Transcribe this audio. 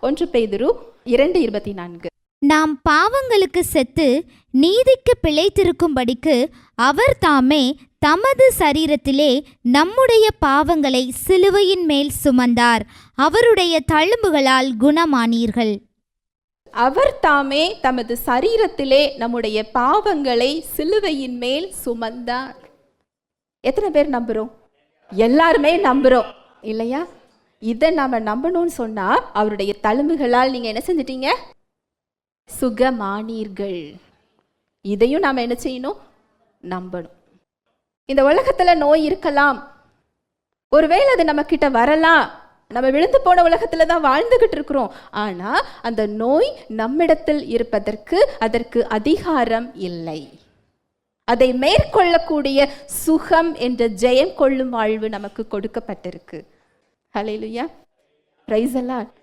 1 பேதுரு 2:24. நாம் பாவங்களுக்கு செத்து நீதிக்கு பிழைத்திருக்கும்படிக்கு அவர் தாமே தமது சரீரத்திலே நம்முடைய பாவங்களை சிலுவையின் மேல் சுமந்தார், அவருடைய தழும்புகளால் குணமானீர்கள். அவர் தாமே தமது சரீரத்திலே நம்முடைய பாவங்களை சிலுவையின் மேல் சுமந்தார். எத்தனை பேர் நம்புறோம்? எல்லாருமே நம்புறோம் இல்லையா? இதை நாம நம்பணும்னு சொன்னா அவருடைய தழும்புகளால் நீங்க என்ன செஞ்சிட்டீங்க? சுகமானீர்கள். இதையும் நாம என்ன செய்யணும்? நம்பணும். இந்த உலகத்துல நோய் இருக்கலாம், ஒருவேளை அது நம்ம கிட்ட வரலாம், நம்ம விழுந்து போன உலகத்துல தான் வாழ்ந்துகிட்டு இருக்கிறோம். ஆனா அந்த நோய் நம்மிடத்தில் இருப்பதற்கு அதற்கு அதிகாரம் இல்லை. அதை மேற்கொள்ளக்கூடிய சுகம் என்ற ஜெயம் கொள்ளும் வாழ்வு நமக்கு கொடுக்கப்பட்டிருக்கு. ஹல்லேலூயா, பிரைஸ் தி லார்ட்.